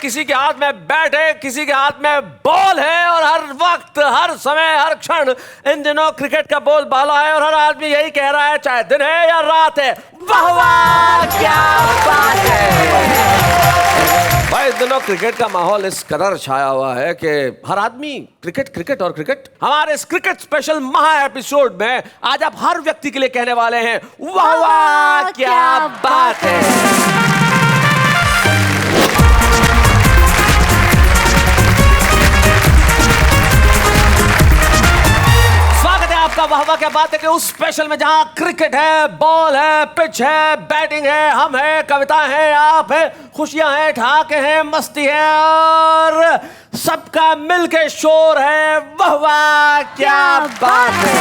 किसी के हाथ में बैट है, किसी के हाथ में बॉल है, और हर वक्त, हर समय, हर क्षण इन दिनों क्रिकेट का बोल बाला है और हर आदमी यही कह रहा है, चाहे दिन है या रात है, वाह वाह क्या बात है। भाई इस दिनों क्रिकेट का माहौल इस कदर छाया हुआ है कि हर आदमी क्रिकेट क्रिकेट और क्रिकेट। हमारे इस क्रिकेट स्पेशल महा एपिसोड में आज आप हर व्यक्ति के लिए कहने वाले हैं, वाह वाह क्या बात है। आपका वाह वाह क्या बात है कि उस स्पेशल में जहां क्रिकेट है, बॉल है, पिच है, बैटिंग है, हम है, कविताएं हैं, आप है, खुशियां हैं, ठहाके हैं, मस्ती है और सबका मिलके शोर है, वाह वाह क्या बात है।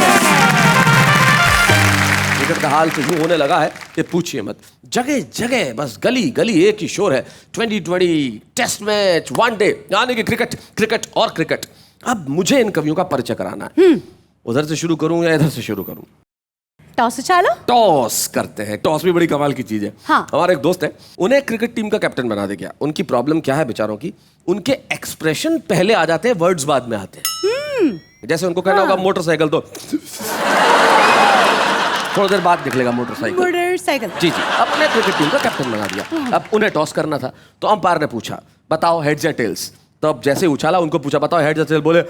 क्रिकेट का हाल तो यूं होने लगा है कि पूछिए मत, जगह जगह बस गली गली एक ही शोर है। 2020 टेस्ट मैच, वनडे, यानी कि क्रिकेट क्रिकेट और क्रिकेट। अब मुझे इन कवियों का परिचय कराना है। उधर से शुरू करूं या इधर से शुरू करूं? टॉस से चालो। टॉस करते हैं। टॉस भी बड़ी कमाल की चीज है। हाँ। हमारा एक दोस्त है, उन्हें क्रिकेट टीम का कैप्टन बना दे गया। उनकी प्रॉब्लम क्या है बेचारों की, उनके एक्सप्रेशन पहले आ जाते हैं, वर्ड्स बाद में आते हैं। जैसे उनको कहना होगा मोटरसाइकिल, तो थोड़ी देर बाद निकलेगा मोटरसाइकिल। जी जी। अपने क्रिकेट टीम का कैप्टन बना दिया। अब उन्हें टॉस करना था तो अंपायर ने पूछा, बताओ हेड्स या टेल्स। तो अब जैसे उछाला, उनको पूछा बताओ हेड या टेल, बोले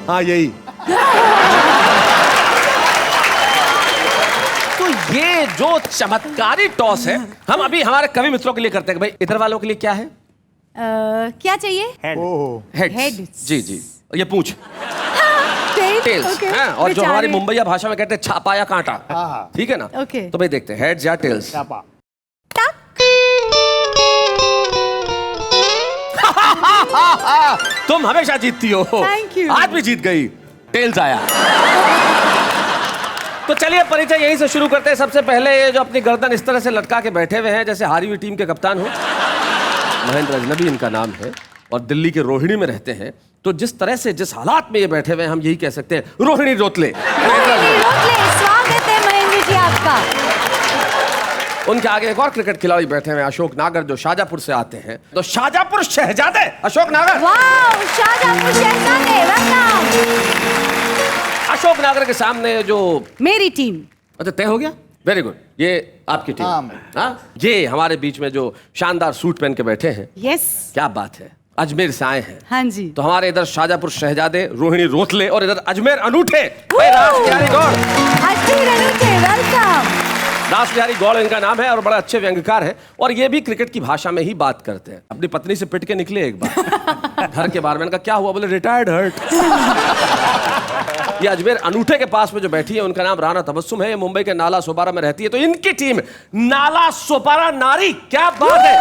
हाँ यही। तो ये जो चमत्कारी टॉस है, हम अभी हमारे कवि मित्रों के लिए करते हैं। भाई इधर वालों के लिए क्या है? क्या चाहिए? हेड। जी जी। ये पूछ टेल्स। okay. और जो हमारी मुंबईया भाषा में कहते हैं छापा या कांटा। ठीक है ना? okay. तो भाई देखते हैं हेड्स या टेल्स। तुम हमेशा जीतती हो। Thank you. आज भी जीत गई, टेल्स आया। तो चलिए परिचय यहीं से शुरू करते हैं। सबसे पहले ये जो अपनी गर्दन इस तरह से लटका के बैठे हुए हैं जैसे हारी हुई टीम के कप्तान हो, महेंद्र अजनबी इनका नाम है और दिल्ली के रोहिणी में रहते हैं। तो जिस तरह से, जिस हालात में ये बैठे हुए हैं, हम यही कह सकते हैं, रोहिणी रोतले। स्वागत है महेंद्र जी आपका। उनके आगे एक और क्रिकेट खिलाड़ी बैठे हुए हैं, अशोक नागर, जो शाहजहांपुर से आते हैं। तो शाहजहांपुर शहजादे अशोक नागर। वाह, शाहजहांपुर शहजादे, वेलकम। अशोक नागर के सामने जो मेरी टीम। अच्छा, तय हो गया, वेरी गुड। ये आपकी टीम। हाँ, ये हमारे बीच में जो शानदार सूट पहन के बैठे हैं, यस, क्या बात है, अजमेर से आए हैं। हाँ जी। तो हमारे इधर शाहजहांपुर शहजादे रोहिणी रोतले और इधर अजमेर अनूठे रासबिहारी गौड़। अजमेर अनूठे, वेलकम। रासबिहारी गौड़ इनका नाम है और बड़ा अच्छे व्यंग्यकार हैं और ये भी क्रिकेट की भाषा में ही बात करते हैं। अपनी पत्नी से पिट के निकले एक बार घर के बाहर। मैंने कहा क्या हुआ? बोले रिटायर्ड हर्ट। ये अजमेर अनूठे के पास में जो बैठी है, उनका नाम राना तबस्सुम है। ये मुंबई के नाला सोपारा में रहती है। तो इनकी टीम नाला सोपारा नारी, क्या बात है।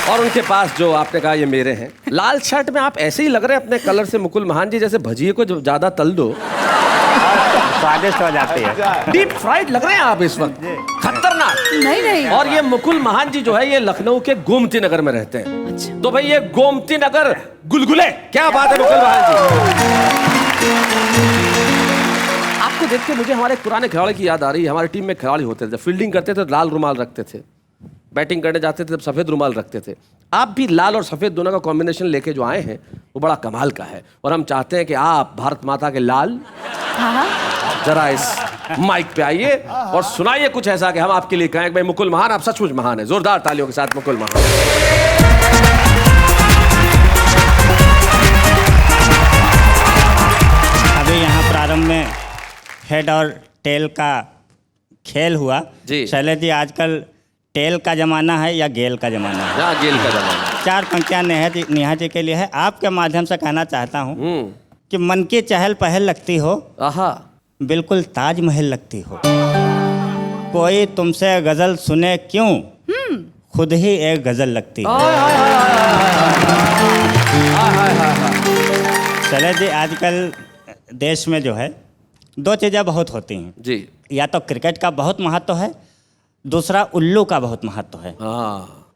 और उनके पास जो आपने कहा ये मेरे हैं, लाल शर्ट में आप ऐसे ही लग रहे हैं अपने कलर से मुकुल महान जी, जैसे भजिए को ज्यादा तल दो स्वादिष्ट हो जाती है। डीप फ्राइड लग रहे हैं आप इस वक्त, खतरनाक। नहीं नहीं। और ये मुकुल महान जी जो है, ये लखनऊ के गोमती नगर में रहते हैं। अच्छा। तो भाई ये गोमती नगर गुलगुले, क्या बात है मुकुल महान जी। आपको देख के मुझे हमारे पुराने खिलाड़ी की याद आ रही है। हमारी टीम में खिलाड़ी होते थे, फील्डिंग करते थे लाल रुमाल रखते थे, बैटिंग करने जाते थे तब सफेद रुमाल रखते थे। आप भी लाल और सफेद दोनों का कॉम्बिनेशन लेके जो आए हैं, वो बड़ा कमाल का है। और हम चाहते हैं कि आप भारत माता के लाल जरा इस माइक पे आइए और सुनाइए कुछ ऐसा कि हम आपके लिए कहें, भाई मुकुल महान, आप सचमुच महान है। जोरदार तालियों के साथ मुकुल महान। अभी यहाँ प्रारंभ में हेड और टेल का खेल हुआ जी। शैलेश जी, आजकल टेल का जमाना है या गेल का जमाना है? यहाँ गेल का जमाना। चार पंक्तियाँ नेहा जी के लिए है। आपके माध्यम से कहना चाहता हूँ कि मन की चहल पहल लगती हो, आहा, बिल्कुल ताजमहल लगती हो। कोई तुमसे गजल सुने क्यों, खुद ही एक गजल लगती है। चले जी, आजकल देश में जो है दो चीज़ें बहुत होती हैं जी। या तो क्रिकेट का बहुत महत्व है, दूसरा उल्लू का बहुत महत्व है।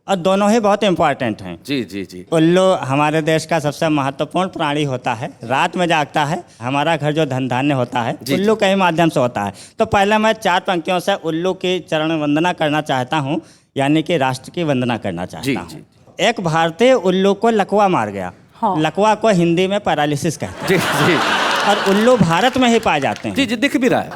और दोनों ही बहुत इम्पोर्टेंट हैं। जी जी जी। उल्लू हमारे देश का सबसे महत्वपूर्ण प्राणी होता है, रात में जागता है। हमारा घर जो धन धान्य होता है जी, उल्लू के ही माध्यम से होता है। तो पहले मैं 4 पंक्तियों से उल्लू की चरण वंदना करना चाहता हूँ, यानी कि राष्ट्र की वंदना करना जी, चाहता जी। हूँ। एक भारतीय उल्लू को लकवा मार गया। हाँ। लकवा को हिंदी में पैरालिसिस कहते जी जी हैं, और उल्लू भारत में ही पाए जाते हैं। जी जी, दिख भी रहा है।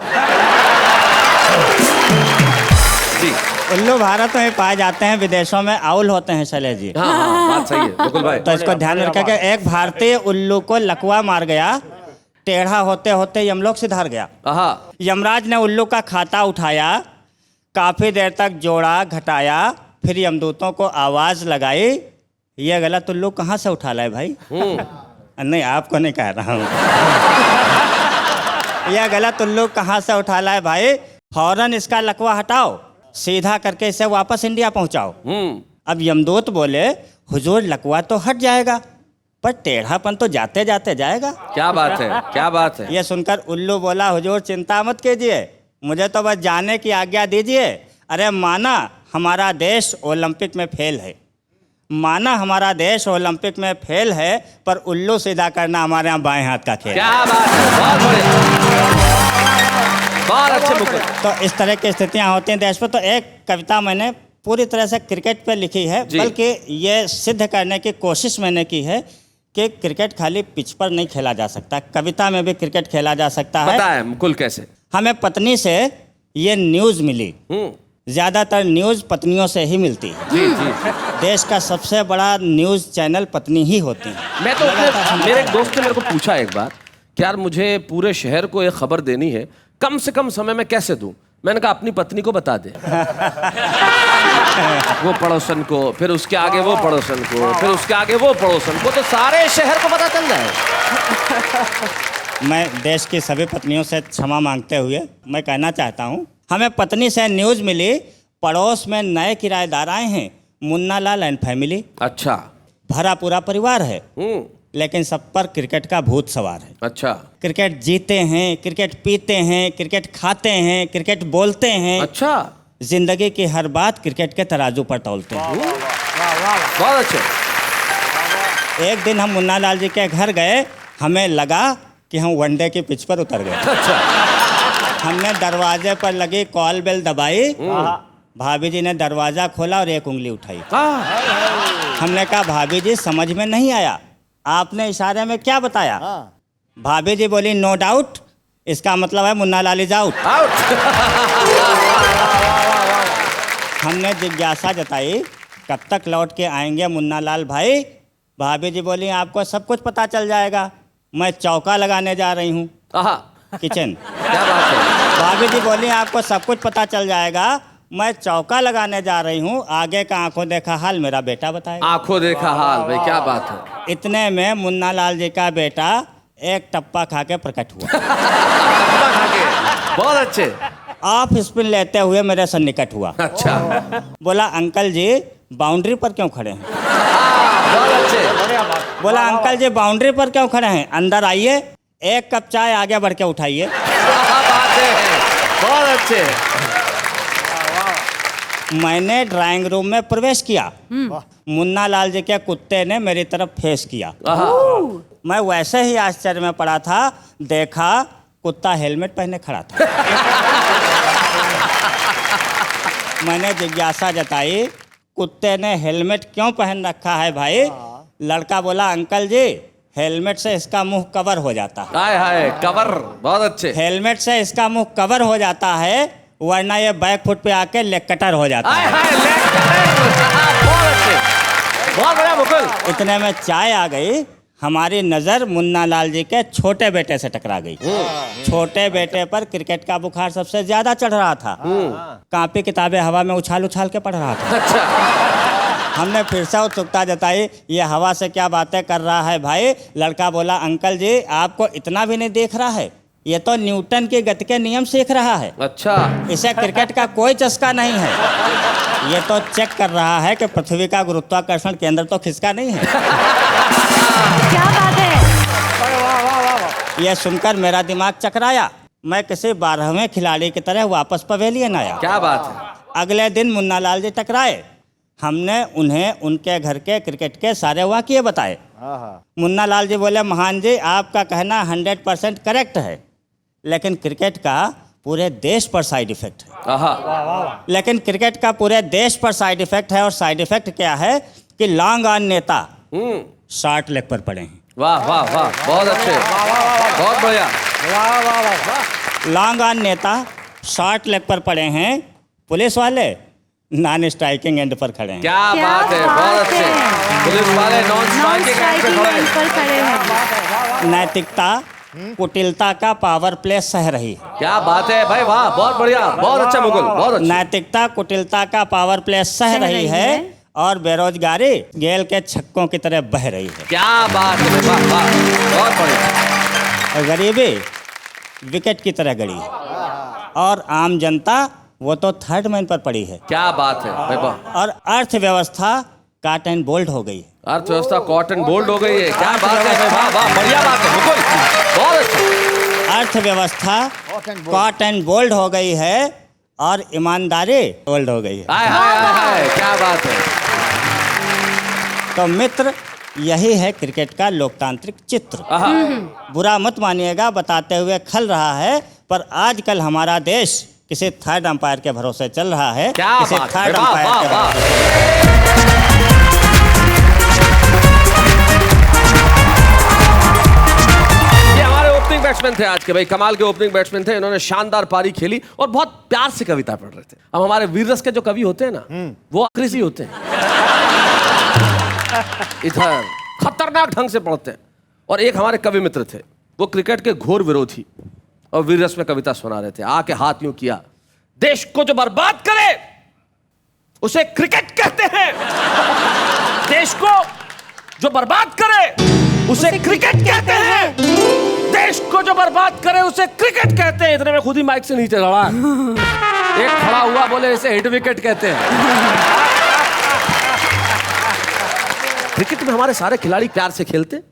जी उल्लू भारत में ही पाए जाते हैं, विदेशों में आउल होते हैं शैलेश जी। हाँ हाँ, बात सही है मुकुल भाई। तो इसको ध्यान में रखिएगा। एक भारतीय उल्लू को लकवा मार गया, टेढ़ा होते होते यमलोक सिधार गया। हाँ यमराज ने उल्लू का खाता उठाया, काफी देर तक जोड़ा घटाया, फिर यमदूतों को आवाज लगाई, ये गलत उल्लू कहाँ से उठा लाए भाई? नहीं, आपको नहीं कह रहा हूँ। यह गलत उल्लू कहाँ से उठा लाए भाई? फौरन इसका लकवा हटाओ, सीधा करके इसे वापस इंडिया पहुंचाओ। अब यमदूत बोले, हुजूर लकवा तो हट जाएगा, पर टेढ़ापन तो जाते जाते जाएगा। क्या बात है, क्या बात है। यह सुनकर उल्लू बोला, हुजूर चिंता मत कीजिए, मुझे तो बस जाने की आज्ञा दीजिए। अरे माना हमारा देश ओलंपिक में फेल है, माना हमारा देश ओलंपिक में फेल है, पर उल्लू सीधा करना हमारे यहाँ बाएं हाथ का खेल है। क्या बात है, बहुत बढ़िया, बहुत अच्छे मुकुल। तो इस तरह की स्थितियां होती हैं देश में। तो एक कविता मैंने पूरी तरह से क्रिकेट पे लिखी है, जी। बल्कि ये सिद्ध करने की कोशिश मैंने की है कि क्रिकेट खाली पिच पर नहीं खेला जा सकता, कविता में भी क्रिकेट खेला जा सकता है। पता है मुकुल कैसे? हमें पत्नी से ये न्यूज़ मिली, ज़्यादातर न्यूज़ पत्नियों से ही मिलती है। जी जी। देश का सबसे बड़ा न्यूज़ चैनल पत्नी ही होती है। मैं तो मेरे एक दोस्त ने मेरे को पूछा एक बार कि यार मुझे पूरे शहर को एक खबर देनी है, कम से कम समय में कैसे दूं? मैंने कहा अपनी पत्नी को बता दे। वो पड़ोसन को, फिर उसके आगे वो पड़ोसन को, फिर उसके आगे वो पड़ोसन को, तो सारे शहर को पता चल जाए। मैं देश की सभी पत्नियों से क्षमा मांगते हुए मैं कहना चाहता हूँ, हमें पत्नी से न्यूज़ मिली, पड़ोस में नए किराएदार आए हैं, मुन्ना लाल एंड फैमिली। अच्छा। भरा पूरा परिवार है, लेकिन सब पर क्रिकेट का भूत सवार है। अच्छा क्रिकेट जीते हैं, क्रिकेट पीते हैं, क्रिकेट खाते हैं, क्रिकेट बोलते हैं। अच्छा, जिंदगी की हर बात क्रिकेट के तराजू पर तौलते हैं। बहुत अच्छे। एक दिन हम मुन्ना लाल जी के घर गए, हमें लगा कि हम वनडे की पिच पर उतर गए। अच्छा। हमने दरवाजे पर लगी कॉल बेल दबाई, भाभी जी ने दरवाजा खोला और एक उंगली उठाई। हमने कहा भाभी जी समझ में नहीं आया, आपने इशारे में क्या बताया? भाभी जी बोली नो डाउट, इसका मतलब है मुन्ना लाल इज आउट। हमने जिज्ञासा जताई, कब तक लौट के आएंगे मुन्ना लाल भाई? भाभी जी बोली आपको सब कुछ पता चल जाएगा, मैं चौका लगाने जा रही हूँ किचन। क्या बात है। भाभी जी बोली आपको सब कुछ पता चल जाएगा, मैं चौका लगाने जा रही हूँ, आगे का आंखों देखा हाल मेरा बेटा बताएगा। आंखों देखा हाल भाई, क्या बात है। इतने में मुन्ना लाल जी का बेटा एक टप्पा खा के प्रकट हुआ। बहुत अच्छे। ऑफ स्पिन लेते हुए मेरे से निकट हुआ। अच्छा। बोला अंकल जी बाउंड्री पर क्यों खड़े हैं? बहुत अच्छे। बोला अंकल जी बाउंड्री पर क्यों खड़े हैं, अंदर आइए, एक कप चाय आगे बढ़ के उठाइए। बात है, बहुत अच्छे। मैंने ड्राइंग रूम में प्रवेश किया, मुन्ना लाल जी के कुत्ते ने मेरी तरफ फेस किया। मैं वैसे ही आश्चर्य में पड़ा था, देखा कुत्ता हेलमेट पहने खड़ा था। मैंने जिज्ञासा जताई, कुत्ते ने हेलमेट क्यों पहन रखा है भाई? लड़का बोला अंकल जी हेलमेट से इसका मुंह कवर हो जाता है। हाय हाय, कवर, बहुत अच्छे। हेलमेट से इसका मुंह कवर हो जाता है, वरना ये बैक फुट पे आके लेग कटर हो जाता है। बहुत अच्छे, बहुत बढ़िया मुकुल। इतने में चाय आ गई, हमारी नज़र मुन्ना लाल जी के छोटे बेटे से टकरा गई। छोटे बेटे पर क्रिकेट का बुखार सबसे ज्यादा चढ़ रहा था, कॉपी किताबें हवा में उछाल उछाल के पढ़ रहा था। अच्छा। हमने फिर से उत्सुकता जताई, ये हवा से क्या बातें कर रहा है भाई? लड़का बोला अंकल जी आपको इतना भी नहीं देख रहा है, ये तो न्यूटन के गति के नियम सीख रहा है। अच्छा। इसे क्रिकेट का कोई चस्का नहीं है, ये तो चेक कर रहा है कि पृथ्वी का गुरुत्वाकर्षण केंद्र तो खिसका नहीं है। क्या बात है। यह सुनकर मेरा दिमाग चकराया, मैं किसी 12वें खिलाड़ी की तरह वापस पवेलियन आया। क्या बात है। अगले दिन मुन्ना लाल जी टकराए, हमने उन्हें उनके घर के क्रिकेट के सारे वाक़ये बताए। मुन्ना लाल जी बोले, महान जी आपका कहना 100% करेक्ट है, लेकिन क्रिकेट का पूरे देश पर साइड इफेक्ट है। आहा, लेकिन क्रिकेट का पूरे देश पर साइड इफेक्ट है, और साइड इफेक्ट क्या है कि लॉन्ग ऑन नेता शॉर्ट लेग पर पड़े हैं। वाह वाह वाह, बहुत अच्छे, बहुत बढ़िया। लॉन्ग ऑन नेता शॉर्ट लेग पर पड़े हैं, पुलिस वाले नॉन स्ट्राइकिंग एंड पर खड़े हैं। क्या बात है, बहुत अच्छे। पुलिस वाले नॉन स्ट्राइकिंग एंड पे खड़े हैं। नैतिकता कुटिलता का पावर प्ले सह रही है। क्या बात है भाई, वाह, बहुत बढ़िया, बहुत अच्छा मुकुल, बहुत अच्छा। नैतिकता कुटिलता का पावर प्ले सह रही है, और बेरोजगारी गेल के छक्कों की तरह बह रही है। क्या बात है, वाह वाह, बहुत बढ़िया। और गरीबी विकेट की तरह गड़ी है, और आम जनता वो तो थर्ड मैन पर पड़ी है। क्या बात है भाई, वाह। और अर्थव्यवस्था काट एंड बोल्ड हो गई है। अर्थव्यवस्था कॉटन बोल्ड हो गई है। क्या बात है, वाह वाह, बढ़िया बात है मुकुल, बहुत अच्छा। अर्थव्यवस्था कॉट एंड बोल्ड हो गई है, और ईमानदारी बोल्ड हो गई है। हाय हाय हाय, क्या बात है। तो मित्र, यही है क्रिकेट का लोकतांत्रिक चित्र। आहा, बुरा मत मानिएगा बताते हुए खल रहा है, पर आजकल हमारा देश किसी थर्ड अंपायर के भरोसे चल रहा है। क्या किसी बात है, थर्ड वाह अंपायर वाह के वाह। ये हमारे ओपनिंग बैट्समैन थे आज के, भाई कमाल के ओपनिंग बैट्समैन थे। इन्होंने शानदार पारी खेली और बहुत प्यार से कविता पढ़ रहे थे। अब हमारे वीर रस के जो कवि होते हैं ना, वो कृषि होते हैं, इधर खतरनाक ढंग से पढ़ते हैं। और एक हमारे कवि मित्र थे, वो क्रिकेट के घोर विरोधी, और वीर रस में कविता सुना रहे थे। आके हाथ यूं किया, देश को जो बर्बाद करे उसे क्रिकेट कहते हैं, देश को जो बर्बाद करे उसे क्रिकेट कहते हैं, देश को जो बर्बाद करे उसे क्रिकेट कहते हैं। इतने में खुद ही माइक से नीचे लड़ा, एक खड़ा हुआ, बोले इसे हिट विकेट कहते हैं। क्रिकेट में हमारे सारे खिलाड़ी प्यार से खेलते,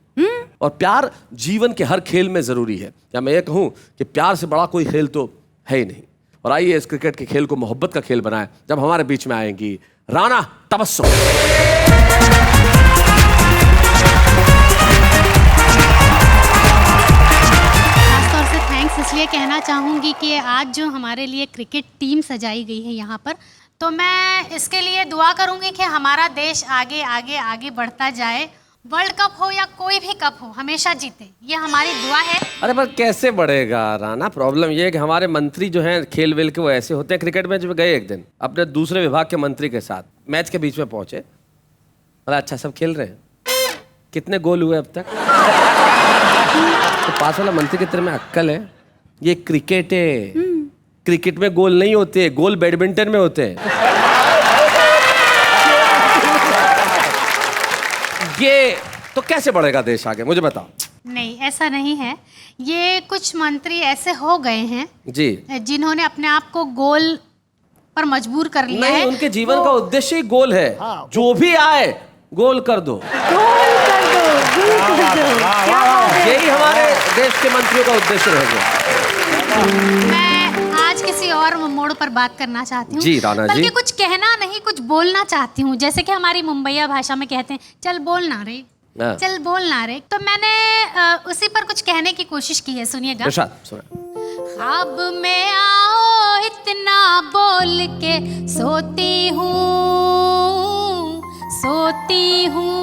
और प्यार जीवन के हर खेल में जरूरी है। या मैं ये कहूं कि प्यार से बड़ा कोई खेल तो है ही नहीं। और आइए इस क्रिकेट के खेल को मोहब्बत का खेल बनाएं। जब हमारे बीच में आएंगी राना तबस्सुम। खासतौर से थैंक्स इसलिए कहना चाहूँगी कि आज जो हमारे लिए क्रिकेट टीम सजाई गई है यहाँ पर, तो मैं इसके लिए दुआ करूँगी कि हमारा देश आगे आगे आगे बढ़ता जाए। वर्ल्ड कप हो या कोई भी कप हो, हमेशा जीते, ये हमारी दुआ है। अरे पर कैसे बढ़ेगा राना? प्रॉब्लम ये है कि हमारे मंत्री जो हैं खेल वेल के, वो ऐसे होते हैं। क्रिकेट मैच में गए एक दिन अपने दूसरे विभाग के मंत्री के साथ, मैच के बीच में पहुंचे, अरे अच्छा सब खेल रहे हैं, कितने गोल हुए अब तक? तो पास वाला मंत्री की तरह में अक्कल है, ये क्रिकेट है, क्रिकेट में गोल नहीं होते, गोल बैडमिंटन में होते हैं। ये तो कैसे बढ़ेगा देश आगे, मुझे बताओ। नहीं, ऐसा नहीं है। ये कुछ मंत्री ऐसे हो गए हैं जी, जिन्होंने अपने आप को गोल पर मजबूर कर लिया नहीं, है। उनके जीवन का उद्देश्य ही गोल है। जो भी आए गोल कर दो, यही हमारे देश के मंत्रियों का उद्देश्य रह गया। मैं आज किसी और मोड़ पर बात करना चाहती हूँ। जी राना जी। बल्कि कुछ कहना नहीं, कुछ बोलना चाहती हूँ। जैसे कि हमारी मुंबईया भाषा में कहते हैं, चल बोलना रे, हाँ। चल बोलना रे। तो मैंने उसी पर कुछ कहने की कोशिश की है, सुनिएगा। ख्वाब में आओ इतना बोल के सोती हूँ, सोती हूँ।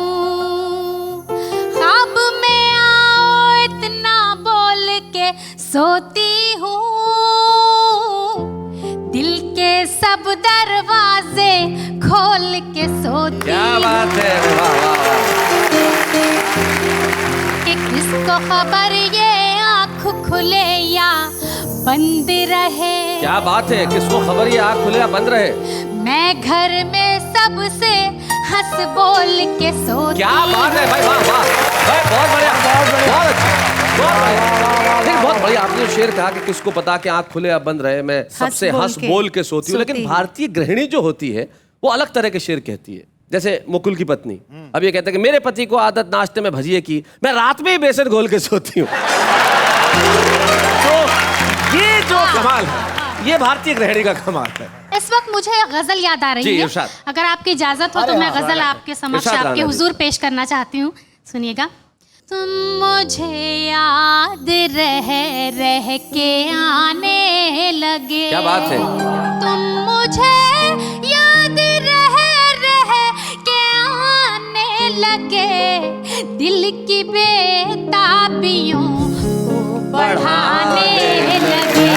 ख्वाब में आओ इतना बोल के सोती हूँ, दिल के सब दरवाजे खोल के सोती। क्या बात है, वाह वाह वाह। कि किसको खबर ये आँख खुले या बंद रहे। क्या बात है, किसको खबर ये आँख खुले या बंद रहे। मैं घर में सबसे हंस बोल के सोती। क्या बात है भाई, वाह वाह भाई, बहुत बढ़िया, बहुत अच्छा, बहुत बढ़िया। देखिए बहुत बढ़िया, आपने जो शेर कहा कि किसको पता कि आँख खुले या बंद रहे, मैं सबसे हंस बोल के सोती हूँ। लेकिन भारतीय गृहिणी जो होती है वो अलग तरह के शेर कहती है। जैसे मुकुल की पत्नी अब ये कहते हैं कि मेरे पति को आदत नाश्ते में भजिए की, मैं रात में ही बेसन घोल के सोती हूँ। तो ये जो कमाल है, ये भारतीय गृहिणी का कमाल है। इस वक्त मुझे गजल याद आ जी, रही है। इरशाद। अगर आपकी इजाजत हो तो मैं गजल आपके समक्ष इरशाद आपके राणा हुजूर पेश करना चाहती हूँ। सुनिएगा। तुम मुझे याद रह के आने लगे। क्या बात है। तुम मुझे याद रह के आने लगे, दिल की बेताबियों को बढ़ाने लगे,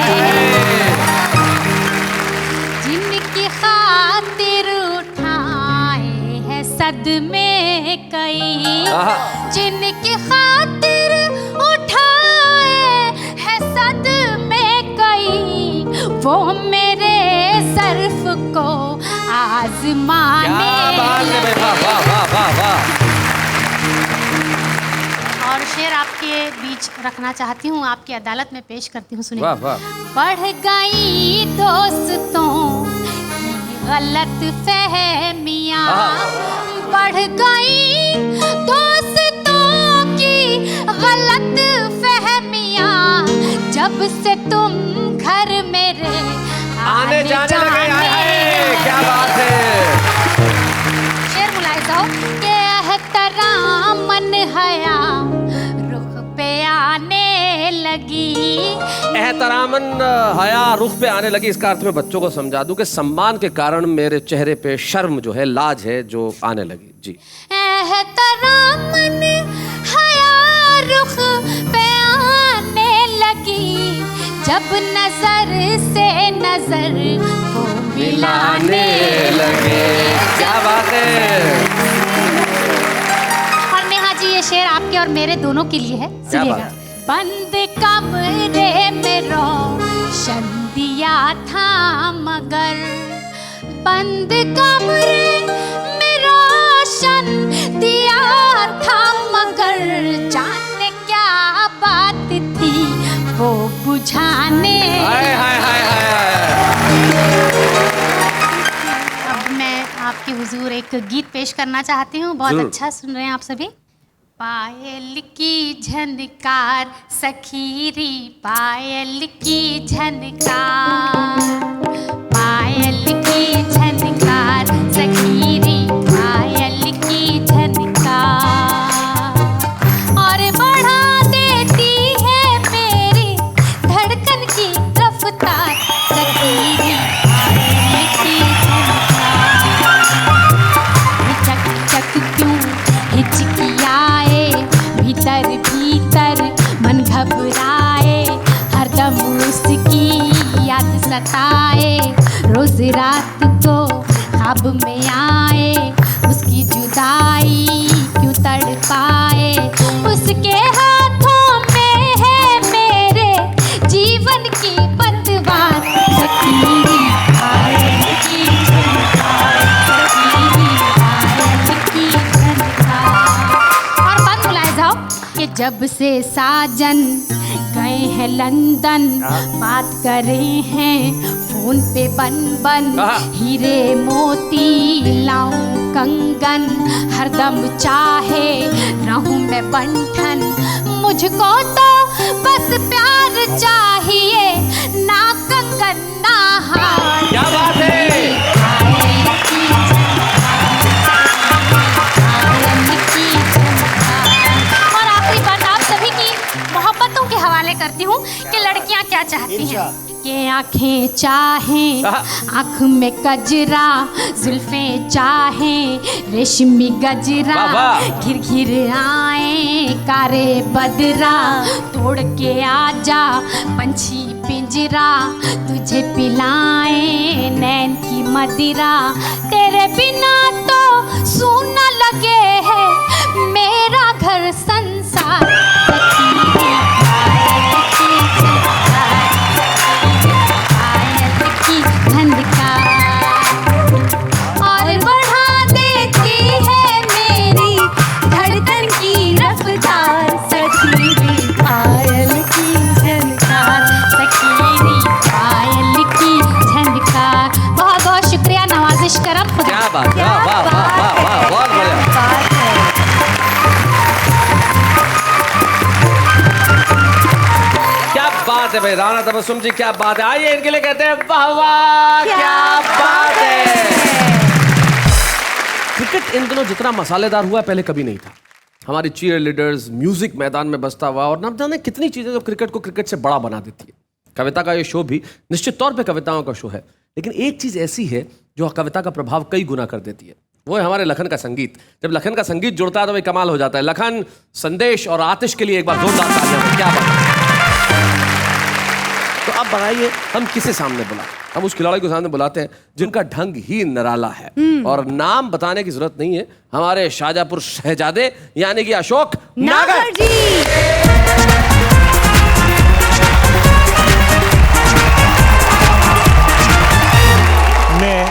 जिनकी खातिर उठाए हैं सदमे कई, जिनकी खातिर उठाए हैं सदमे कई, वो मेरे सर्फ को आजमाने लगे। वाह वाह वाह वाह वाह। और शेर आपके बीच रखना चाहती हूँ, आपकी अदालत में पेश करती हूँ। सुनिए। वाह वाह। बढ़ गई दोस्तों की गलत फहमियाँ, बढ़ गई दोस्तों की गलत फहमियाँ, जब से तुम घर मेरे आने जाने लगे। क्या बात है। शेर मुलाहिजा हो कि एहतरामन हया रुख पे आने लगी। एहतरामन हया रुख पे आने लगी, इसका अर्थ मैं बच्चों को समझा दूं कि सम्मान के कारण मेरे चेहरे पे शर्म जो है, लाज है, जो आने लगी। जी। एहतरामन हया रुख पे आने लगी, जब नजर से नजर को मिलाने लगे। क्या बात है। और नेहा जी, ये शेर आपके और मेरे दोनों के लिए है। क्या सुनिएगा। बात? बंद कमरे में रोशन दिया था मगर, बंद कमरे में रोशन दिया था मगर, जाने क्या बात थी वो बुझाने। हाय हाय हाय हाय। अब मैं आपके हुजूर एक गीत पेश करना चाहती हूँ। बहुत जरूर। अच्छा सुन रहे हैं आप सभी। पायल की झनकार सखीरी, पायल की झनकार, पायल की झनकार सखीरी, पायल की झनकार, और बढ़ा देती है मेरी धड़कन की रफ्तार, सखीरी पायल की झनकार। चक चक क्यों हिचकियाए, भीतर भीतर मन घबराए, हरदम उसकी याद सताए, रोज रात को ख्वाब में आए, उसकी जुदाई क्यों तड़पाए, उसके हाथों में है मेरे जीवन की पतवार, सखीरी पायल की झनकार, सखीरी पायल की झनकार। और बात बुलाए जाओ कि जब से साजन गए हैं लंदन, बात करे हैं फोन पे बन बन, हीरे मोती लाऊं कंगन, हरदम चाहे रहूं मैं बंठन, मुझको तो बस प्यार चाहिए, ना कंगन ना हार। क्या बात है। और आखिरी बात आप सभी की मोहब्बतों के हवाले करती हूँ कि लड़कियाँ क्या चाहती हैं। कि आँखें चाहें आँख में कजरा, जुल्फें चाहें रेशमी गजरा, घिर घिर आए कारे बदरा, तोड़ के आजा पंछी पिंजरा, तुझे पिलाए नैन की मदिरा, तेरे बिना तो सूना लगे है मेरा घर संसार, और बढ़ा देती है मेरी धड़कन की रफ्तार, सखीरी पायल की झनकार, सखीरी पायल की झनकार। बहुत बहुत शुक्रिया, नवाजिश करम। क्या बात। वाह वाह वाह वाह वाह, बहुत बढ़िया। क्या बात बात है भाई, राणा तबस्सुम जी क्या बात है। आइए इनके लिए कहते हैं वाह वाह क्या बात है। क्रिकेट इन दिनों जितना मसालेदार हुआ है पहले कभी नहीं था। हमारी चीयर लीडर्स, म्यूजिक मैदान में बसता हुआ, और न जाने कितनी चीजें जो क्रिकेट को क्रिकेट से बड़ा बना देती है। कविता का ये शो भी निश्चित तौर पे कविताओं का शो है, लेकिन एक चीज ऐसी है जो कविता का प्रभाव कई गुना कर देती है, वो है हमारे लखन का संगीत। जब लखन का संगीत जुड़ता है तो भाई कमाल हो जाता है। लखन, संदेश और आतिश के लिए एक बार जोरदार तालियां। क्या बात है। तो अब बताइए हम किसे सामने बुलाएं? हम उस खिलाड़ी को सामने बुलाते हैं जिनका ढंग ही निराला है, और नाम बताने की जरूरत नहीं है, हमारे शाहजहांपुर शहजादे यानी कि अशोक नागर जी। मैं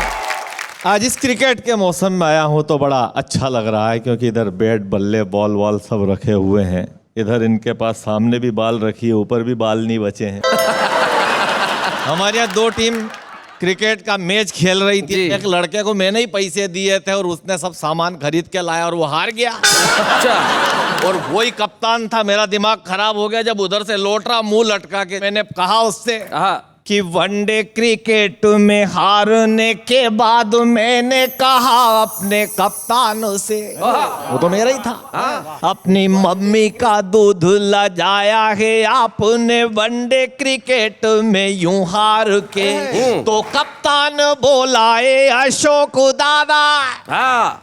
आज इस क्रिकेट के मौसम में आया हूँ तो बड़ा अच्छा लग रहा है, क्योंकि इधर बैट, बल्ले, बॉल वॉल सब रखे हुए हैं। इधर इनके पास सामने भी बाल रखी है, ऊपर भी बाल नहीं बचे हैं। हमारे यहाँ दो टीम क्रिकेट का मैच खेल रही थी। एक लड़के को मैंने ही पैसे दिए थे और उसने सब सामान खरीद के लाया और वो हार गया। अच्छा। और वही कप्तान था। मेरा दिमाग खराब हो गया जब उधर से लौट रहा मुंह लटका के। मैंने कहा उससे कि वनडे क्रिकेट में हारने के बाद मैंने कहा अपने कप्तान से, वो तो मेरा ही था, अपनी मम्मी का दूध लजाया है आपने वनडे क्रिकेट में यूं हार के। तो कप्तान बोला ए अशोक दादा,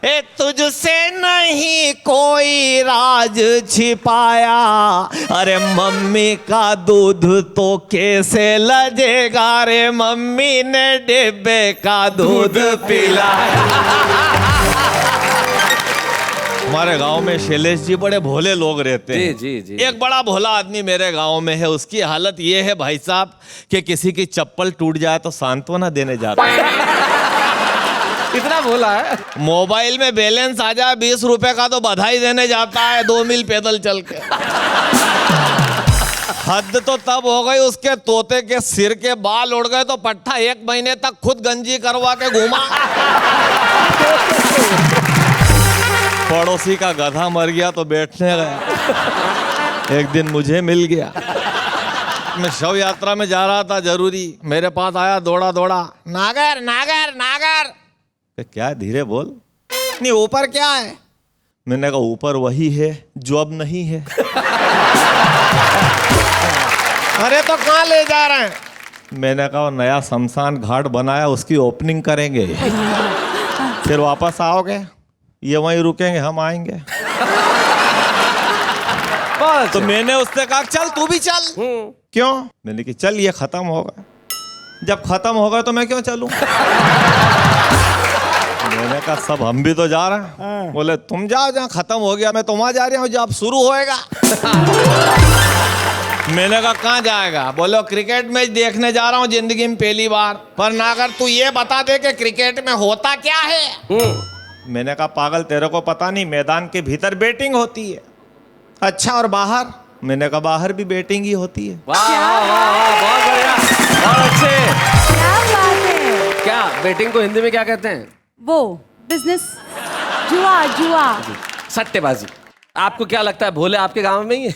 ए तुझसे नहीं कोई राज छिपाया, अरे मम्मी का दूध तो कैसे लजे रे, मम्मी ने डिब्बे का दूध पिलाया। हमारे गांव में शैलेश जी बड़े भोले लोग रहते हैं। जी, जी। एक बड़ा भोला आदमी मेरे गांव में है। उसकी हालत ये है भाई साहब कि किसी की चप्पल टूट जाए तो सांत्वना देने जाता है। इतना भोला है। मोबाइल में बैलेंस आ जाए 20 रुपए का तो बधाई देने जाता है 2 मील पैदल चल के। हद तो तब हो गई उसके तोते के सिर के बाल उड़ गए तो पट्टा 1 महीने तक खुद गंजी करवा के घूमा। पड़ोसी का गधा मर गया तो बैठने गया। एक दिन मुझे मिल गया, मैं शव यात्रा में जा रहा था जरूरी, मेरे पास आया दौड़ा दौड़ा, नागर नागर नागर। क्या, धीरे बोल। नहीं ऊपर क्या है? मैंने कहा ऊपर वही है जो अब नहीं है। अरे तो कहाँ ले जा रहे हैं? मैंने कहा नया शमशान घाट बनाया उसकी ओपनिंग करेंगे, फिर वापस आओगे, ये वहीं रुकेंगे, हम आएंगे। तो मैंने उससे कहा चल तू भी चल। क्यों? मैंने कहा चल ये खत्म होगा। जब खत्म होगा तो मैं क्यों चलूं? मैंने कहा सब हम भी तो जा रहे हैं। बोले तुम जाओ जहाँ खत्म हो गया, मैं तो वहां जा रहा हूँ जब शुरू होएगा। मैंने कहा कहाँ जाएगा? बोलो क्रिकेट मैच देखने जा रहा हूँ जिंदगी में पहली बार। पर ना अगर तू ये बता दे कि क्रिकेट में होता क्या है। मैंने कहा पागल तेरे को पता नहीं, मैदान के भीतर बैटिंग होती है। अच्छा और बाहर? मैंने कहा बाहर भी बैटिंग ही होती है। वाह वाह वाह, बहुत बढ़िया, बहुत अच्छे। क्या बात है। क्या बैटिंग को हिंदी में क्या कहते हैं? वो बिजनेस, जुआ जुआ, सट्टेबाजी। आपको क्या लगता है भोले आपके गांव में ही है?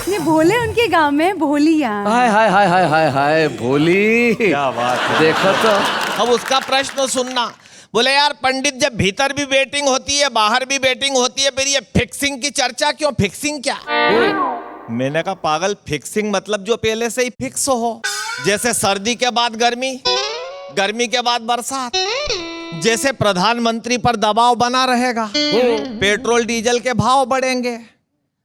नहीं भोले उनके गांव में, भोली यहाँ। हाय हाय हाय हाय हाय हाय भोली, क्या बात है। देखो तो। अब उसका प्रश्न सुनना। बोले यार पंडित जब भीतर भी बैटिंग होती है बाहर भी बैटिंग होती है, फिर ये फिक्सिंग की चर्चा क्यों? फिक्सिंग क्या? मैंने कहा पागल फिक्सिंग मतलब जो पहले से ही फिक्स हो, जैसे सर्दी के बाद गर्मी, गर्मी के बाद बरसात, जैसे प्रधानमंत्री पर दबाव बना रहेगा, पेट्रोल डीजल के भाव बढ़ेंगे,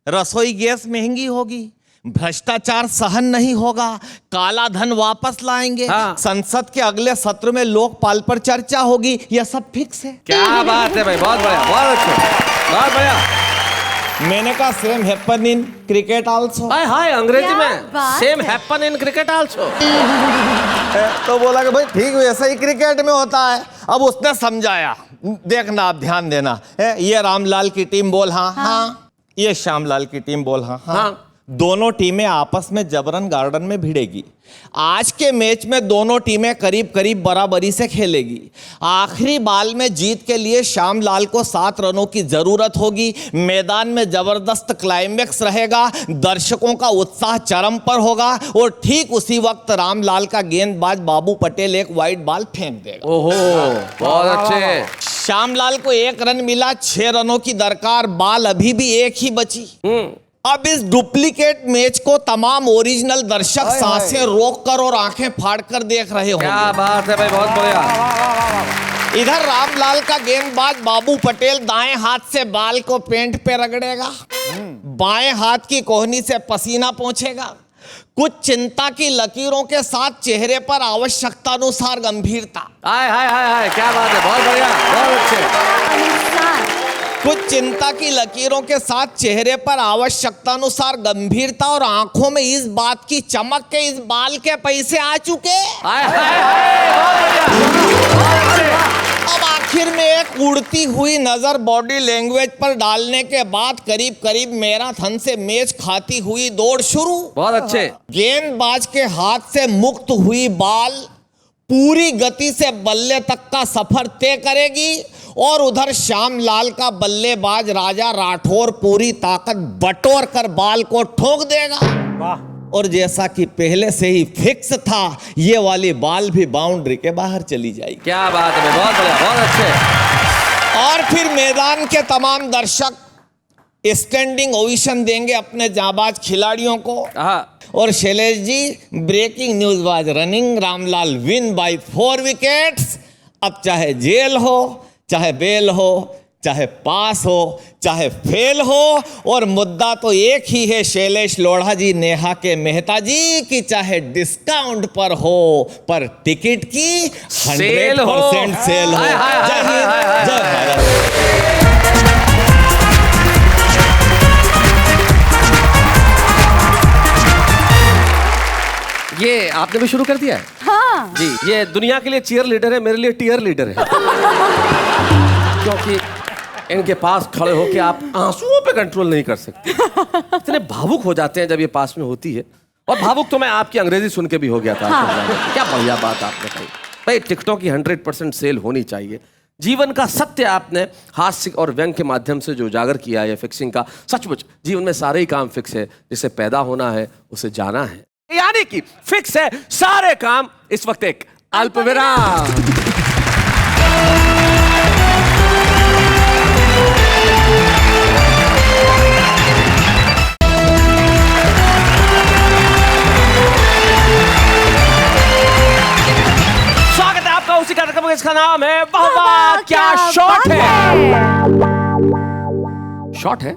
रसोई गैस महंगी होगी, भ्रष्टाचार सहन नहीं होगा, काला धन वापस लाएंगे, संसद के अगले सत्र में लोकपाल पर चर्चा होगी, यह सब फिक्स है। क्या बात है भाई, बहुत बढ़िया, बहुत अच्छा, बहुत बढ़िया। मैंने कहा same happen in cricket also. Hi hi अंग्रेजी में बात same happen in cricket also. तो बोला कि भाई ठीक वैसा ही क्रिकेट में होता है। अब उसने समझाया, देखना आप ध्यान देना, ये रामलाल की टीम बोल हाँ हाँ, ये श्यामलाल की टीम बोल हाँ हाँ, दोनों टीमें आपस में जबरन गार्डन में भिड़ेगी। आज के मैच में दोनों टीमें करीब करीब बराबरी से खेलेगी। आखिरी बॉल में जीत के लिए श्यामलाल को 7 रनों की जरूरत होगी। मैदान में जबरदस्त क्लाइमेक्स रहेगा, दर्शकों का उत्साह चरम पर होगा और ठीक उसी वक्त रामलाल का गेंदबाज बाबू पटेल एक वाइड बॉल फेंक देगा। ओहो, बहुत अच्छे। श्यामलाल को 1 रन मिला, 6 रनों की दरकार, बॉल अभी भी एक ही बची। अब इस डुप्लीकेट मैच को तमाम ओरिजिनल दर्शक सांसें रोककर और आंखें फाड़कर देख रहे होंगे। क्या बात है भाई, बहुत बढ़िया। इधर रामलाल का गेंदबाज बाबू पटेल दाएं हाथ से बाल को पेंट पे रगड़ेगा, बाएं हाथ की कोहनी से पसीना पोंछेगा, कुछ चिंता की लकीरों के साथ चेहरे पर आवश्यकतानुसार गंभीरता। हाय हाय हाय हाय, क्या बात है, बहुत बढ़िया, बहुत अच्छे। कुछ चिंता की लकीरों के साथ चेहरे पर आवश्यकतानुसार गंभीरता और आंखों में इस बात की चमक के इस बाल के पैसे आ चुके। हाय हाय हाय, बहुत बढ़िया। अब आखिर में एक उड़ती हुई नजर बॉडी लैंग्वेज पर डालने के बाद करीब करीब मैराथन से मैच खाती हुई दौड़ शुरू। बहुत अच्छे। गेंदबाज के हाथ से मुक्त हुई बॉल पूरी गति से बल्ले तक का सफर तय करेगी और उधर श्यामलाल का बल्लेबाज राजा राठौर पूरी ताकत बटोर कर बॉल को ठोक देगा। और जैसा कि पहले से ही फिक्स था, ये वाली बॉल भी बाउंड्री के बाहर चली जाएगी। क्या बात है, बहुत बढ़िया, बहुत अच्छे। और फिर मैदान के तमाम दर्शक स्टैंडिंग ओवेशन देंगे अपने जाबाज खिलाड़ियों को। और Shailesh ji, breaking news was running, Ramlal win by 4 wickets. अब चाहे जेल हो, चाहे बेल हो, चाहे पास हो, चाहे फेल हो, और मुद्दा तो एक ही है शैलेश लोढ़ा जी, नेहा के मेहता जी, कि चाहे डिस्काउंट पर हो पर टिकट की 100% सेल हो। जय हिंद, जय भारत। ये आपने भी शुरू कर दिया है? हाँ जी, ये दुनिया के लिए चीयर लीडर है, मेरे लिए टीयर लीडर है। क्योंकि इनके पास खड़े होके आप आंसुओं पे कंट्रोल नहीं कर सकते, इतने भावुक हो जाते हैं जब ये पास में होती है। और भावुक तो मैं आपकी अंग्रेजी सुन के भी हो गया था। हाँ। क्या बढ़िया बात आपने कही भाई, टिकटों की 100% सेल होनी चाहिए। जीवन का सत्य आपने हास्य और व्यंग के माध्यम से जो उजागर किया है फिक्सिंग का, सचमुच जीवन में सारे ही काम फिक्स है। जिसे पैदा होना है उसे जाना है, यानी कि फिक्स है सारे काम। इस वक्त एक अल्पविराम। स्वागत है आपका उसी कार्यक्रम, इसका नाम है वाह वाह क्या शॉट है। शॉट है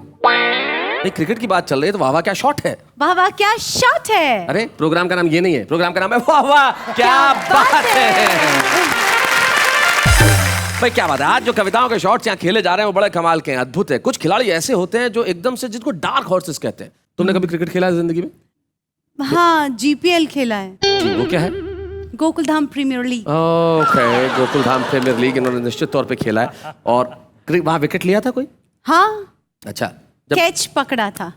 नहीं, क्रिकेट की बात चल रही है तो वाह वाह क्या शॉट है। वाह वाह क्या शॉट है। अरे प्रोग्राम का नाम ये नहीं है, प्रोग्राम का नाम है वाह वाह क्या बात है। भाई क्या बात है, आज जो कविताओं के शॉट्स यहाँ खेले जा रहे हैं वो बड़े कमाल के हैं, अद्भुत है। कुछ खिलाड़ी ऐसे होते हैं जो एकदम से, जिनको डार्क हॉर्सेस कहते हैं। तुमने कभी क्रिकेट खेला है जिंदगी में? हाँ, जीपीएल खेला है। जी, वो क्या है? Gokuldham premier league. Okay, Gokuldham premier league इन्होंने निश्चित तौर पे खेला है। और वहां विकेट लिया था कोई? हाँ, अच्छा, कैच पकड़ा था।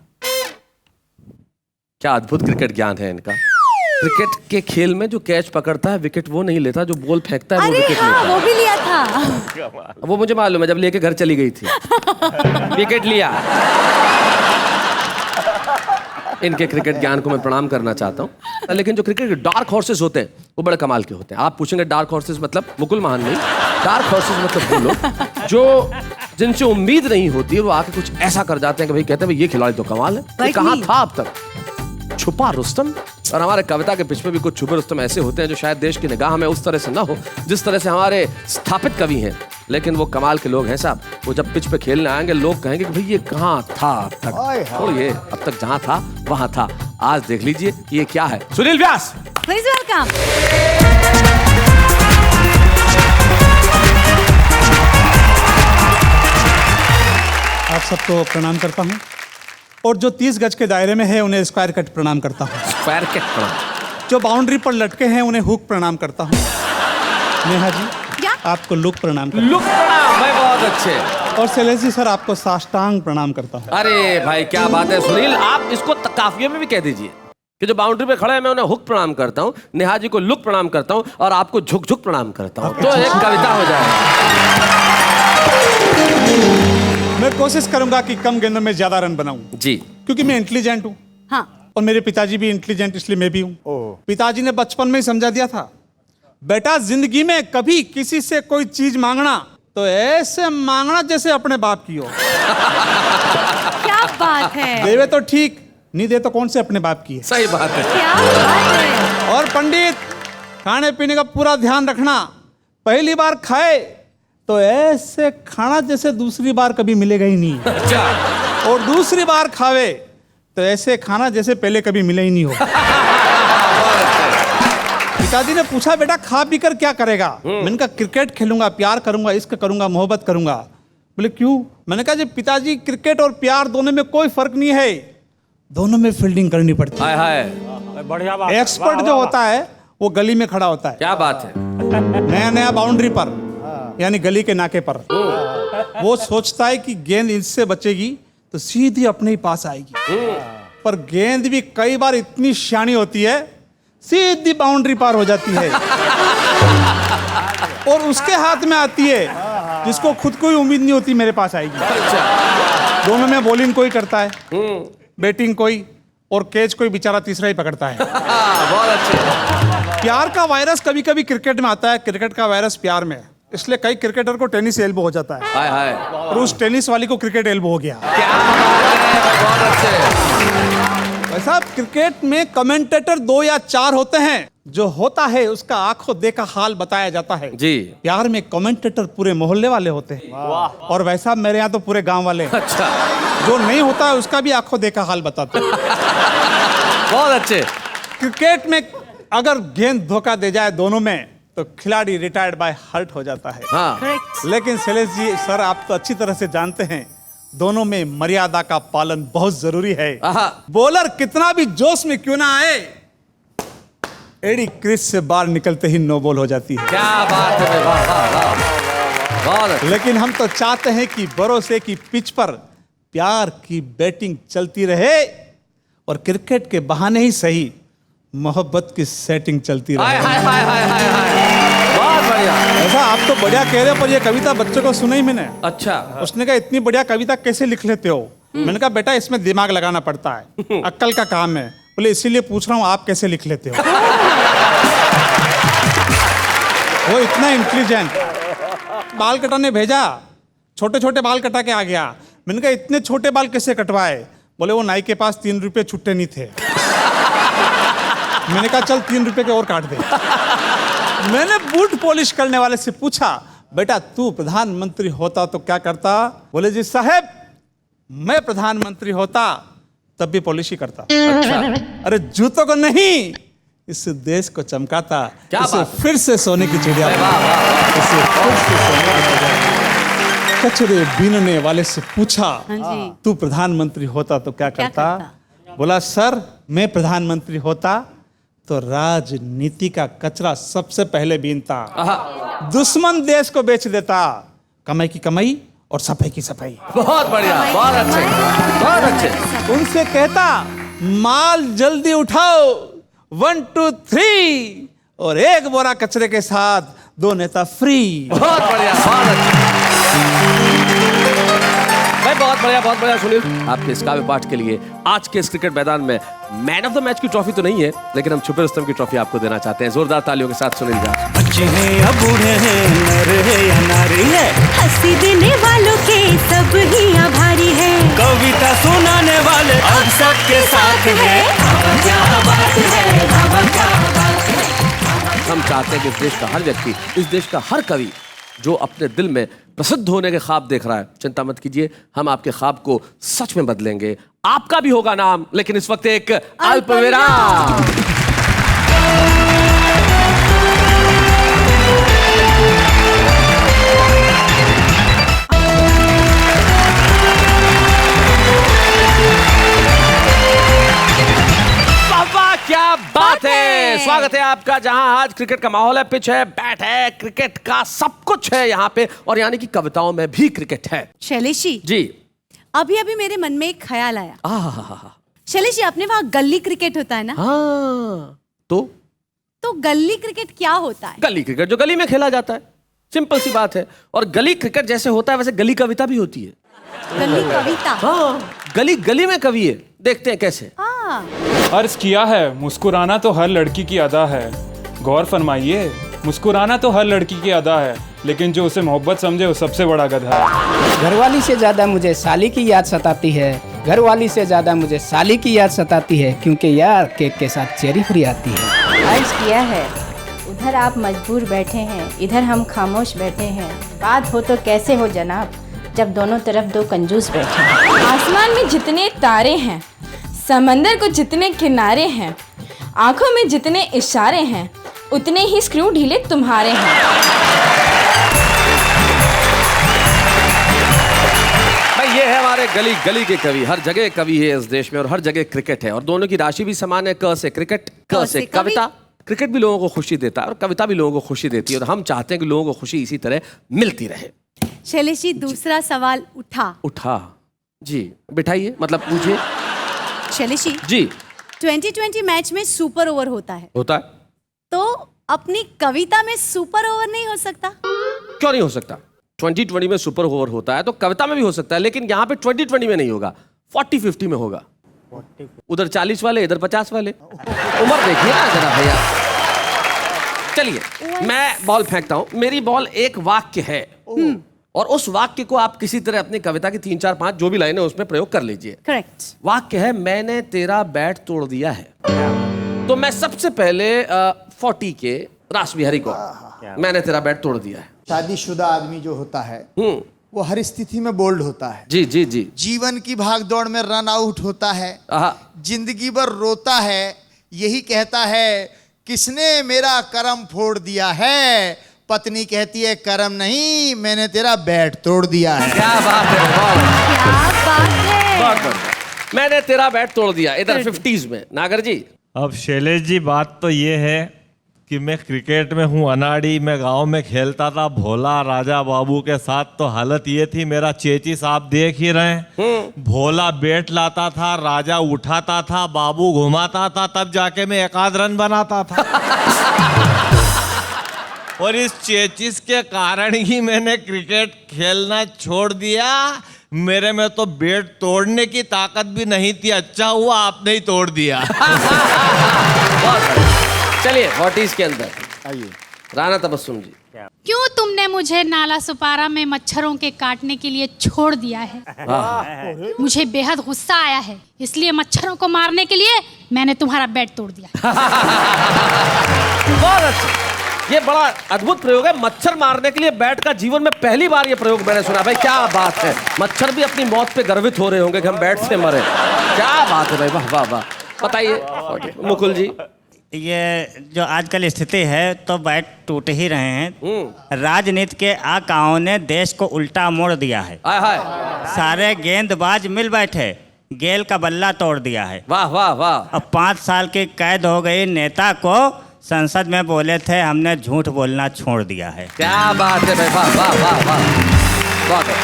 क्या अद्भुत क्रिकेट ज्ञान है इनका। क्रिकेट के खेल में जो कैच पकड़ता है विकेट वो नहीं लेता, जो बॉल फेंकता है वो विकेट हाँ, लेता है। वो भी लिया था। वो मुझे मालूम है, जब लेके घर चली गई थी विकेट लिया। इनके क्रिकेट ज्ञान को मैं प्रणाम करना चाहता हूँ। लेकिन जो क्रिकेट के डार्क हॉर्सेस होते हैं वो बड़े कमाल के होते हैं। आप पूछेंगे डार्क हॉर्सेस मतलब मुकुल महान नहीं, डार्क हॉर्सेस मतलब वो लोग जो जिनसे उम्मीद नहीं होती है, वो आके कुछ ऐसा कर जाते हैं कि भाई कहते हैं भाई ये खिलाड़ी तो कमाल है। कहाँ था अब तक? छुपा रुस्तम। और हमारे कविता के पिछ में भी कुछ छुपे रुस्तम ऐसे होते हैं जो शायद देश की निगाह में उस तरह से ना हो जिस तरह से हमारे स्थापित कवि हैं, लेकिन वो कमाल के लोग हैं साहब। वो जब पिच पे खेलने आएंगे लोग कहेंगे कि भाई ये कहाँ था अब तक, और ये अब तक जहाँ था वहाँ था। आज देख लीजिए ये क्या है। सुनील व्यास, प्लीज वेलकम। आप सबको प्रणाम करता हूँ, और जो 30 गज के दायरे में है उन्हें स्क्वायर कट प्रणाम करता हूँ। स्क्वायर कट प्रणाम। जो बाउंड्री पर लटके हैं उन्हें हुक प्रणाम करता हूँ। नेहा जी, क्या? आपको लुक प्रणाम करता हूँ। लुक प्रणाम भाई, बहुत अच्छे। और शैलेश जी सर आपको साष्टांग प्रणाम करता हूँ। अरे भाई क्या बात है सुनील, आप इसको काफिये में भी कह दीजिए कि जो बाउंड्री पे खड़े हैं मैं उन्हें हुक प्रणाम करता हूँ, नेहा जी को लुक प्रणाम करता हूँ और आपको झुक झुक प्रणाम करता हूँ, तो एक कविता हो जाएगी। मैं कोशिश करूंगा कि कम गेंदों में ज्यादा रन बनाऊं जी, क्योंकि मैं इंटेलिजेंट हूँ। हाँ, और मेरे पिताजी भी इंटेलिजेंट, इसलिए मैं भी हूँ। पिताजी ने बचपन में ही समझा दिया था, बेटा जिंदगी में कभी किसी से कोई चीज मांगना तो ऐसे मांगना जैसे अपने बाप की हो। क्या बात है, देवे तो ठीक, नहीं दे तो कौन से अपने बाप की है। सही बात है। क्या बात है। और पंडित खाने पीने का पूरा ध्यान रखना, पहली बार खाए तो ऐसे खाना जैसे दूसरी बार कभी मिलेगा ही नहीं, अच्छा, और दूसरी बार खावे तो ऐसे खाना जैसे पहले कभी मिला ही नहीं हो। पिताजी ने पूछा बेटा खा पी कर क्या करेगा? मैंने कहा क्रिकेट खेलूंगा, प्यार करूंगा, इश्क करूंगा, मोहब्बत करूंगा। बोले क्यों? मैंने कहा जी पिताजी क्रिकेट और प्यार दोनों में कोई फर्क नहीं है, दोनों में फील्डिंग करनी पड़ती है। हाय हाय, बढ़िया बात। एक्सपर्ट जो होता है वो गली में खड़ा होता है, क्या बात है। नया नया बाउंड्री पर, यानी गली के नाके पर, वो सोचता है कि गेंद इससे बचेगी तो सीधी अपने ही पास आएगी, पर गेंद भी कई बार इतनी शानी होती है सीधी बाउंड्री पार हो जाती है और उसके हाथ में आती है जिसको खुद को ही उम्मीद नहीं होती मेरे पास आएगी। दोनों में बॉलिंग कोई करता है, बैटिंग कोई, और कैच कोई बेचारा तीसरा ही पकड़ता है। बहुत अच्छे। प्यार का वायरस कभी कभी क्रिकेट में आता है, क्रिकेट का वायरस प्यार में, इसलिए कई क्रिकेटर को टेनिस एल्बो हो जाता है, हाय हाय, और उस टेनिस वाली को क्रिकेट एल्बो हो गया। क्या बात है, बहुत अच्छे। वैसा क्रिकेट में कमेंटेटर 2 या 4 होते हैं, जो होता है उसका आंखों देखा हाल बताया जाता है। जी, प्यार में कमेंटेटर पूरे मोहल्ले वाले होते हैं, और वैसा मेरे यहाँ तो पूरे गांव वाले हैं। अच्छा, जो नहीं होता है उसका भी आंखों देखा हाल बताते हैं। बहुत अच्छे। क्रिकेट में अगर गेंद धोखा दे जाए दोनों में तो खिलाड़ी रिटायर्ड बाय हर्ट हो जाता है। हाँ, लेकिन शैलेश जी सर आप तो अच्छी तरह से जानते हैं दोनों में मर्यादा का पालन बहुत जरूरी है। आहा। बॉलर कितना भी जोश में क्यों ना आए, एडी क्रीज से बाहर निकलते ही नो बॉल हो जाती है। क्या बात है, वाह वाह वाह, बहुत अच्छे। लेकिन हम तो चाहते हैं कि भरोसे की पिच पर प्यार की बैटिंग चलती रहे और क्रिकेट के बहाने ही सही मोहब्बत की सेटिंग चलती हाय रहे। हाय हाय हाय हाय हाय, बहुत बढ़िया। ऐसा आप तो बढ़िया कह रहे हो, पर ये कविता बच्चों को सुनाई मैंने। अच्छा, उसने कहा इतनी बढ़िया कविता कैसे लिख लेते हो? मैंने कहा बेटा इसमें दिमाग लगाना पड़ता है, अक्कल का काम है। बोले इसीलिए पूछ रहा हूँ आप कैसे लिख लेते हो? वो इतना इंटेलिजेंट, बाल कटाने भेजा, छोटे छोटे बाल कटा के आ गया। मैंने कहा इतने छोटे बाल कैसे कटवाए? बोले वो नाई के पास 3 रुपए छुट्टे नहीं थे। मैंने कहा चल 3 रुपए के और काट दे। मैंने बूट पॉलिश करने वाले से पूछा बेटा तू प्रधानमंत्री होता तो क्या करता? बोले जी साहब मैं प्रधानमंत्री होता तब भी पॉलिश ही करता। अच्छा, अरे जूतों को नहीं, इस देश को चमकाता। क्या इसे बात है? फिर से सोने की चिड़िया वाह, वाह, वाह। इसे फिर से सोने की चिड़िया। कचरे बीनने वाले से पूछा हाँ जी। तू प्रधानमंत्री होता तो क्या करता? बोला सर मैं प्रधानमंत्री होता तो राजनीति का कचरा सबसे पहले बीनता, आहा, दुश्मन देश को बेच देता, कमाई की कमाई और सफाई की सफाई। बहुत बढ़िया, बहुत अच्छे, बहुत अच्छे। उनसे कहता माल जल्दी उठाओ 1 2 3 और 1 बोरा कचरे के साथ 2 नेता फ्री। बहुत बढ़िया, बहुत अच्छे भाई, बहुत बढ़िया सुनील। आपके इस काव्य पाठ के लिए आज के इस क्रिकेट मैदान में मैन ऑफ द मैच की ट्रॉफी तो नहीं है, लेकिन हम छुपे रुस्तम की ट्रॉफी आपको देना चाहते हैं। जोरदार तालियों के साथ सुनील जी। बच्चे हैं या बूढ़े हैं, नर है या नारी है, हंसी देने वालों के सब ही आभारी है, कविता सुनाने वाले अब सबके साथ है। हम चाहते हैं कि इस देश का हर व्यक्ति, इस देश का हर कवि जो अपने दिल में प्रसिद्ध होने के ख्वाब देख रहा है, चिंता मत कीजिए, हम आपके ख्वाब को सच में बदलेंगे। आपका भी होगा नाम, लेकिन इस वक्त एक अल्पविराम। बाबा क्या बात है, स्वागत है आपका, जहां आज क्रिकेट का माहौल है, पिच है, बैट है, क्रिकेट का सब कुछ है यहाँ पे, और यानी कि कविताओं में भी क्रिकेट है। शैलेश जी, जी। अभी अभी मेरे मन में एक ख्याल आया। आहा, शैलेश जी, अपने वहाँ गली क्रिकेट होता है ना? हाँ, तो गली क्रिकेट क्या होता है? गली क्रिकेट जो गली में खेला जाता है, सिंपल सी बात है। और गली क्रिकेट जैसे होता है वैसे गली कविता भी होती है। गली कविता? हाँ, गली गली में कवि है, देखते हैं कैसे। अर्ज किया है मुस्कुराना तो हर लड़की की अदा है, गौर फरमाइए मुस्कुराना तो हर लड़की की अदा है, लेकिन जो उसे मोहब्बत समझे वो सबसे बड़ा गधा है। घरवाली से ज़्यादा मुझे साली की याद सताती है, घरवाली से ज़्यादा मुझे साली की याद सताती है, क्योंकि यार केक के साथ चेरी फ्री आती है। अर्ज किया है, उधर आप मजबूर बैठे हैं, इधर हम खामोश बैठे हैं, बात हो तो कैसे हो जनाब, जब दोनों तरफ दो कंजूस बैठे हैं। आसमान में जितने तारे हैं, समंदर को जितने किनारे हैं, आंखों में जितने इशारे हैं, उतने ही स्क्रू ढीले तुम्हारे हैं। भाई ये है हमारे गली गली के कवि, हर जगह कवि है इस देश में, और हर जगह क्रिकेट है, और दोनों की राशि भी समान है, क से क्रिकेट, क से कविता। क्रिकेट भी लोगों को खुशी देता है और कविता भी लोगों को खुशी देती है, और हम चाहते हैं कि लोगों को खुशी इसी तरह मिलती रहे। शैलेश जी, दूसरा सवाल उठा जी, बिठाइए, मतलब पूछिए। शैलेश जी, 2020 मैच में सुपर ओवर होता है, तो अपनी कविता में सुपर ओवर नहीं हो सकता? क्यों नहीं हो सकता? 2020 में सुपर ओवर होता है तो कविता में भी हो सकता है, लेकिन यहाँ पे 2020 में नहीं होगा, 40-50 में होगा। उधर 40 वाले, इधर 50 वाले, उम्र देखिए ना जरा भैया। चलिए मैं बॉल फेंकता हूं, मेरी बॉल एक वाक्य है, और उस वाक्य को आप किसी तरह अपनी कविता की 3, 4, 5 जो भी लाइनें उसमें प्रयोग कर लीजिए। करेक्ट। वाक्य है, मैंने तेरा बैट तोड़ दिया है। तो मैं सबसे पहले 40 के रास बिहारी को, मैंने तेरा बैट तोड़ दिया है। शादीशुदा आदमी जो होता है वो हर स्थिति में बोल्ड होता है। जी जी जी। जीवन की भागदौड़ में रन आउट होता है, जिंदगी भर रोता है, यही कहता है किसने मेरा करम फोड़ दिया है, पत्नी कहती है करम नहीं, मैंने तेरा बैट तोड़ दिया है। क्या बात है, क्या बात है, बहुत बढ़िया। मैंने तेरा बैट तोड़ दिया, इधर 50s में। नागर जी। अब शैलेश जी, बात तो ये है कि मैं क्रिकेट में हूँ अनाड़ी, मैं गांव में खेलता था भोला राजा बाबू के साथ, तो हालत ये थी, मेरा चेचिस आप देख ही रहे हैं, भोला बैट लाता था, राजा उठाता था, बाबू घुमाता था, तब जाके मैं एक आध रन बनाता था। और इस चेचिस के कारण ही मैंने क्रिकेट खेलना छोड़ दिया। मेरे में तो बैट तोड़ने की ताकत भी नहीं थी, अच्छा हुआ आपने ही तोड़ दिया। चलिए 40s के अंदर आइए, राणा तबस्सुम जी। क्यों तुमने मुझे नाला सुपारा में मच्छरों के काटने के लिए छोड़ दिया है? मुझे बेहद गुस्सा आया है, इसलिए मच्छरों को मारने के लिए मैंने तुम्हारा बैट तोड़ दिया। बहुत अच्छा, ये बड़ा अद्भुत प्रयोग है, मच्छर मारने के लिए बैट का। जीवन में पहली बार ये प्रयोग मैंने सुना। भाई क्या बात है, मच्छर भी अपनी मौत पे गर्वित हो रहे होंगे कि हम बैट से मरे। क्या बात है भाई, वाह वाह वाह। बताइए मुकुल जी। ये जो आजकल स्थिति है तो बैट टूट ही रहे हैं। राजनीति के आकाओं ने देश को उल्टा मोड़ दिया है। सारे गेंदबाज मिल बैठे, गेल का बल्ला तोड़ दिया है। वाह वाह वाह। अब 5 साल की कैद हो गई नेता को, संसद में बोले थे हमने झूठ बोलना छोड़ दिया है। क्या बात है भाई, वाह वाह वाह वाह। बहुत है।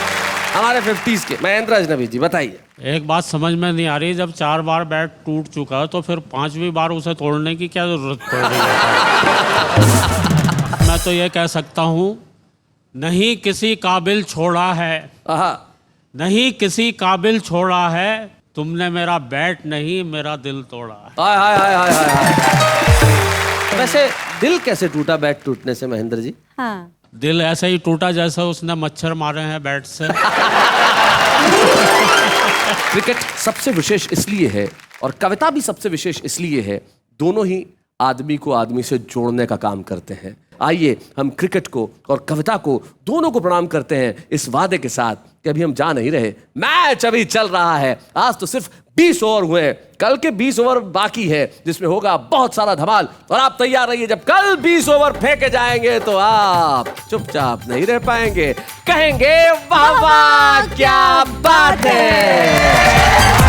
हमारे 50s के महेंद्र अजनबी जी, बताइए। एक बात समझ में नहीं आ रही, जब 4 बार बैट टूट चुका तो फिर 5वीं बार उसे तोड़ने की क्या जरूरत पड़ रही है? मैं तो ये कह सकता हूँ, नहीं किसी काबिल छोड़ा है, नहीं किसी काबिल छोड़ा है, तुमने मेरा बैट नहीं मेरा दिल तोड़ा है। हाय हाय हाय हाय हाय। वैसे दिल कैसे टूटा बैट टूटने से महेंद्र जी? हाँ, दिल ऐसे ही टूटा जैसे उसने मच्छर मारे हैं बैट से। क्रिकेट सबसे विशेष इसलिए है और कविता भी सबसे विशेष इसलिए है, दोनों ही आदमी को आदमी से जोड़ने का काम करते हैं। आइए हम क्रिकेट को और कविता को दोनों को प्रणाम करते हैं इस वादे के साथ कि अभी हम जा नहीं रहे, मैच अभी चल रहा है। आज तो सिर्फ 20 ओवर हुए हैं, कल के 20 ओवर बाकी है जिसमें होगा बहुत सारा धमाल। और आप तैयार रहिए, जब कल 20 ओवर फेंके जाएंगे तो आप चुपचाप नहीं रह पाएंगे, कहेंगे वाह वाह क्या बात है।